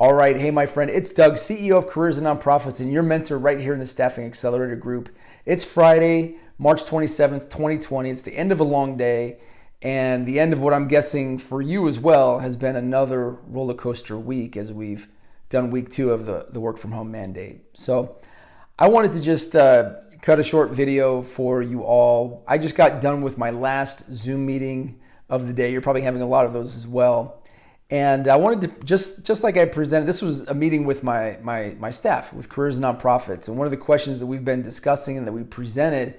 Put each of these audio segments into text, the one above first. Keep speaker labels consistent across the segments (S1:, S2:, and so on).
S1: All right. Hey, my friend, it's Doug, CEO of Careers and Nonprofits, and your mentor right here in the Staffing Accelerator Group. It's Friday, March 27th, 2020. It's the end of a long day, and the end of what I'm guessing for you as well has been another roller coaster week as we've done week 2 of the work from home mandate. So I wanted to just cut a short video for you all. I just got done with my last Zoom meeting of the day. You're probably having a lot of those as well. And I wanted to, just like I presented, this was a meeting with my staff, with Careers and Nonprofits. And one of the questions that we've been discussing and that we presented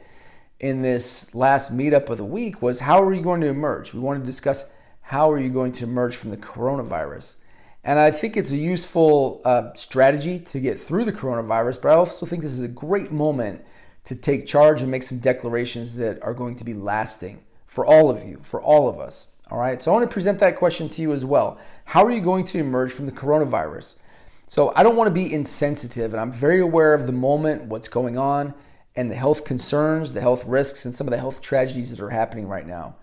S1: in this last meetup of the week was, how are you going to emerge? We wanted to discuss, how are you going to emerge from the coronavirus? And I think it's a useful strategy to get through the coronavirus, but I also think this is a great moment to take charge and make some declarations that are going to be lasting for all of you, for all of us. All right, so I want to present that question to you as well. How are you going to emerge from the coronavirus? So I don't want to be insensitive, and I'm very aware of the moment, what's going on, and the health concerns, the health risks, and some of the health tragedies that are happening right now.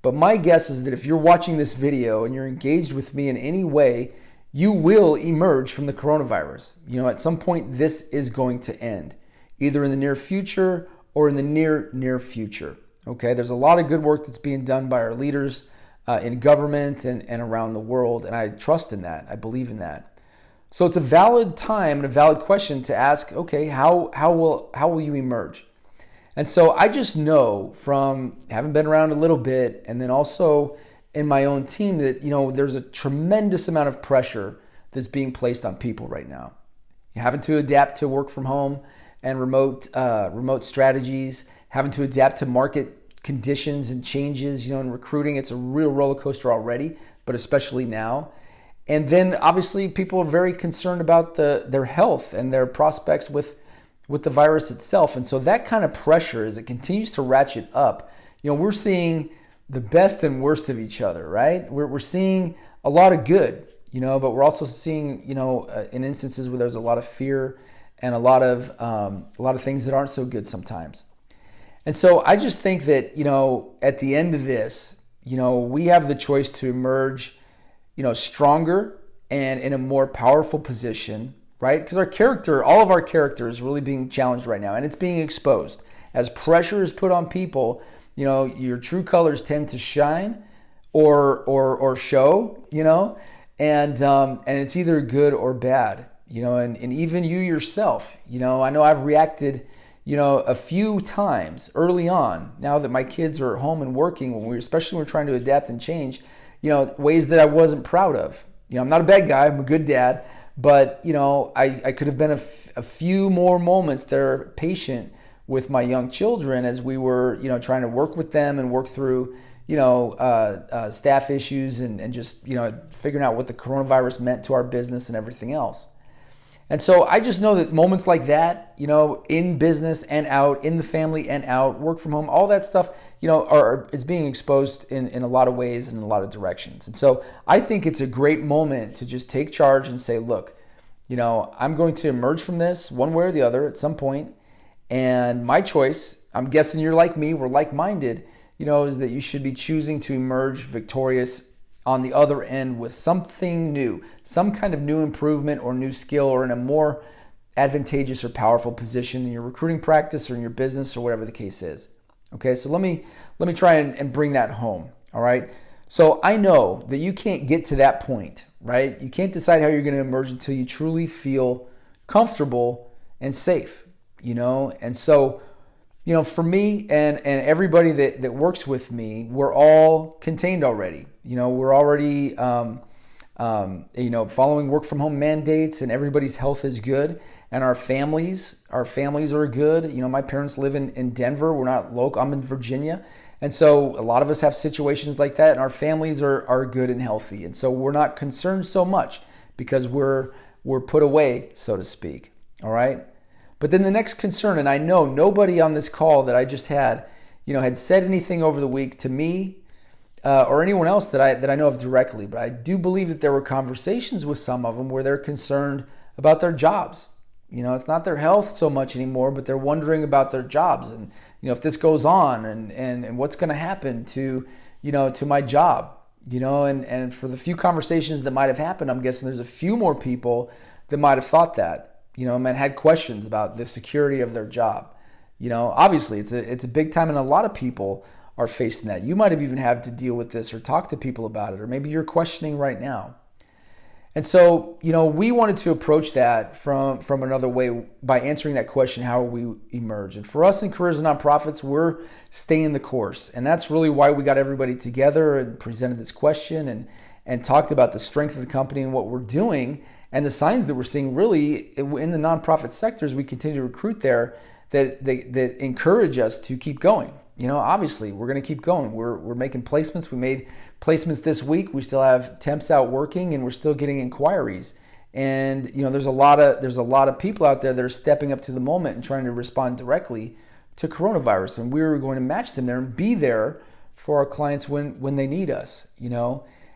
S1: But my guess is that if you're watching this video and you're engaged with me in any way, you will emerge from the coronavirus. You know, at some point, this is going to end, either in the near future or in the near future. Okay, there's a lot of good work that's being done by our leaders in government and around the world, and I trust in that. I believe in that. So it's a valid time and a valid question to ask, okay, how will you emerge? And so I just know from having been around a little bit, and then also in my own team, that there's a tremendous amount of pressure that's being placed on people right now. You're having to adapt to work from home and remote strategies, having to adapt to market conditions and changes. In recruiting, it's a real roller coaster already, but especially now. And then obviously people are very concerned about their health and their prospects with the virus itself. And so that kind of pressure, as it continues to ratchet up, we're seeing the best and worst of each other, right? We're seeing a lot of good, but we're also seeing, in instances where there's a lot of fear and a lot of things that aren't so good sometimes. And so I just think that, at the end of this, we have the choice to emerge, stronger and in a more powerful position, right? Because all of our character is really being challenged right now, and it's being exposed. As pressure is put on people, your true colors tend to shine or show, and it's either good or bad, and even you yourself, I know I've reacted a few times early on, now that my kids are home and working, especially when we're trying to adapt and change, ways that I wasn't proud of. I'm not a bad guy, I'm a good dad, but I could have been a few more moments there patient with my young children as we were, trying to work with them and work through, staff issues and just, figuring out what the coronavirus meant to our business and everything else. And so I just know that moments like that, in business and out, in the family and out, work from home, all that stuff, is being exposed in a lot of ways and in a lot of directions. And so I think it's a great moment to just take charge and say, look, I'm going to emerge from this one way or the other at some point. And my choice, I'm guessing you're like me, we're like-minded, is that you should be choosing to emerge victorious on the other end with something new, some kind of new improvement or new skill, or in a more advantageous or powerful position in your recruiting practice or in your business or whatever the case is. Okay, so let me try and bring that home. All right. So I know that you can't get to that point, right? You can't decide how you're going to emerge until you truly feel comfortable and safe, and so for me and everybody that works with me, we're all contained already. We're already, following work from home mandates, and everybody's health is good. And our families are good. My parents live in Denver. We're not local. I'm in Virginia. And so a lot of us have situations like that, and our families are good and healthy. And so we're not concerned so much because we're put away, so to speak. All right. But then the next concern, and I know nobody on this call that I just had, had said anything over the week to me or anyone else that I know of directly, but I do believe that there were conversations with some of them where they're concerned about their jobs. It's not their health so much anymore, but they're wondering about their jobs and, if this goes on and what's going to happen to my job, and for the few conversations that might have happened, I'm guessing there's a few more people that might have thought that, and had questions about the security of their job. Obviously it's a big time, and a lot of people are facing that. You might have even had to deal with this or talk to people about it, or maybe you're questioning right now. And so, we wanted to approach that from another way by answering that question, how we emerge. And for us in Careers and Nonprofits, we're staying the course. And that's really why we got everybody together and presented this question and talked about the strength of the company and what we're doing and the signs that we're seeing really in the nonprofit sectors. We continue to recruit there that encourage us to keep going. Obviously, we're going to keep going. We're making placements. We made placements this week. We still have temps out working, and we're still getting inquiries. And there's a lot of people out there that are stepping up to the moment and trying to respond directly to coronavirus. And we're going to match them there and be there for our clients when they need us.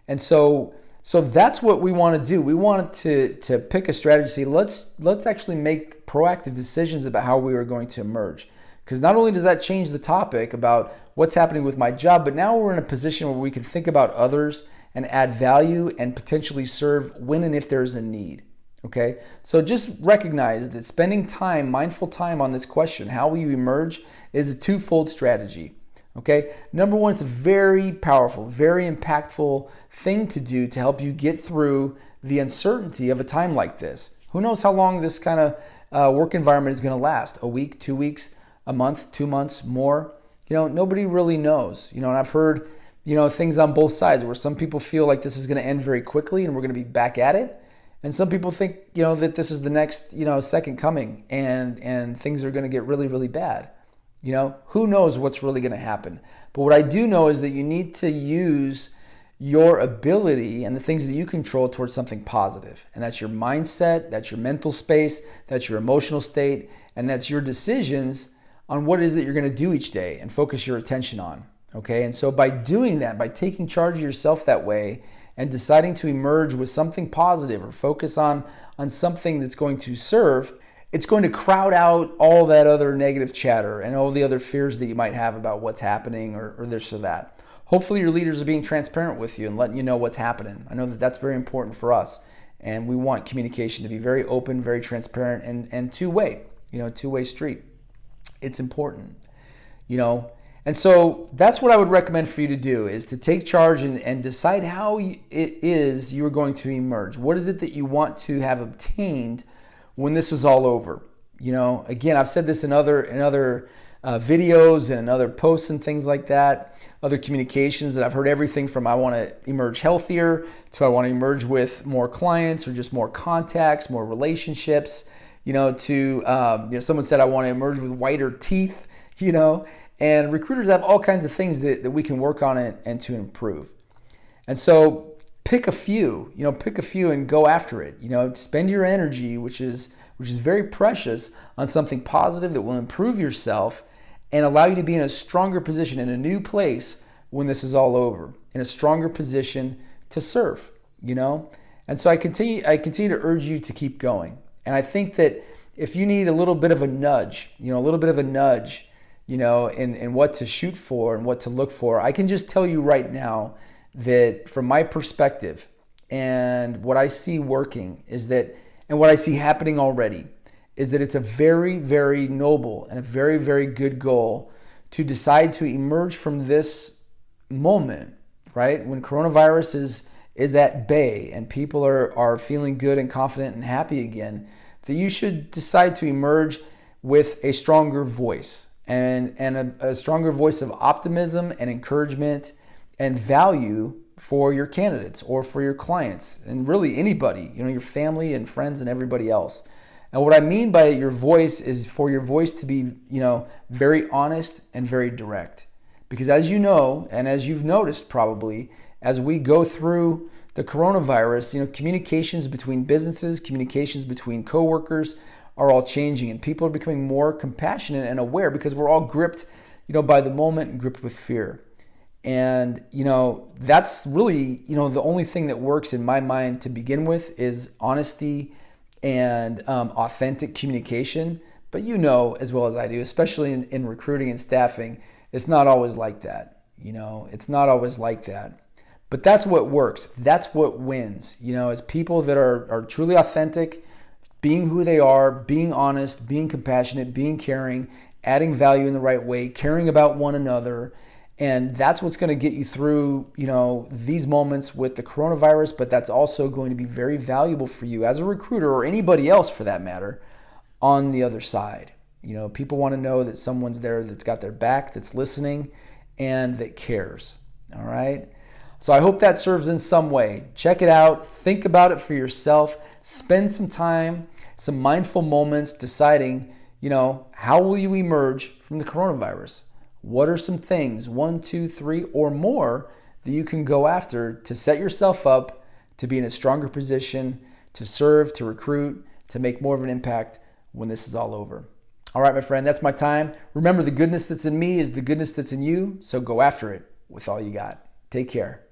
S1: And so that's what we want to do. We want to pick a strategy. Let's actually make proactive decisions about how we are going to emerge. Because not only does that change the topic about what's happening with my job, but now we're in a position where we can think about others and add value and potentially serve when and if there's a need. Okay? So just recognize that spending time, mindful time on this question, how will you emerge, is a twofold strategy. Okay? Number one, it's a very powerful, very impactful thing to do to help you get through the uncertainty of a time like this. Who knows how long this kind of work environment is going to last? A week, 2 weeks? A month, 2 months, more, nobody really knows, and I've heard, things on both sides where some people feel like this is going to end very quickly and we're going to be back at it. And some people think, that this is the next, second coming and things are going to get really, really bad. Who knows what's really going to happen. But what I do know is that you need to use your ability and the things that you control towards something positive. And that's your mindset, that's your mental space, that's your emotional state, and that's your decisions on what it is that you're going to do each day and focus your attention on, okay? And so by doing that, by taking charge of yourself that way and deciding to emerge with something positive or focus on something that's going to serve, it's going to crowd out all that other negative chatter and all the other fears that you might have about what's happening or this or that. Hopefully your leaders are being transparent with you and letting you know what's happening. I know that that's very important for us, and we want communication to be very open, very transparent, and two-way, two-way street. It's important, and so that's what I would recommend for you to do, is to take charge and decide how it is you're going to emerge. What is it that you want to have obtained when this is all over? Again, I've said this in other videos and in other posts and things like that, other communications, that I've heard everything from I want to emerge healthier to I want to emerge with more clients or just more contacts, more relationships. To someone said I want to emerge with whiter teeth, and recruiters have all kinds of things that we can work on and to improve. And so pick a few and go after it. Spend your energy, which is very precious, on something positive that will improve yourself and allow you to be in a stronger position, in a new place when this is all over, in a stronger position to serve, And so I continue to urge you to keep going. And I think that if you need a little bit of a nudge, in what to shoot for and what to look for, I can just tell you right now that from my perspective and what I see working is that, and what I see happening already, is that it's a very, very noble and a very, very good goal to decide to emerge from this moment, right? When coronavirus is at bay and people are feeling good and confident and happy again, that you should decide to emerge with a stronger voice and a stronger voice of optimism and encouragement and value for your candidates or for your clients and really anybody, your family and friends and everybody else. And what I mean by your voice is for your voice to be, very honest and very direct. Because as you know, and as you've noticed probably, as we go through the coronavirus, communications between businesses, communications between coworkers are all changing, and people are becoming more compassionate and aware because we're all gripped, by the moment and gripped with fear. And, that's really, the only thing that works in my mind to begin with is honesty and authentic communication. But as well as I do, especially in recruiting and staffing, it's not always like that. It's not always like that. But that's what works. That's what wins. As people that are truly authentic, being who they are, being honest, being compassionate, being caring, adding value in the right way, caring about one another. And that's what's going to get you through, these moments with the coronavirus, but that's also going to be very valuable for you as a recruiter or anybody else for that matter on the other side. People want to know that someone's there that's got their back, that's listening, and that cares. All right? So I hope that serves in some way. Check it out. Think about it for yourself. Spend some time, some mindful moments deciding, how will you emerge from the coronavirus? What are some things, 1, 2, 3, or more, that you can go after to set yourself up to be in a stronger position, to serve, to recruit, to make more of an impact when this is all over? All right, my friend, that's my time. Remember, the goodness that's in me is the goodness that's in you, so go after it with all you got. Take care.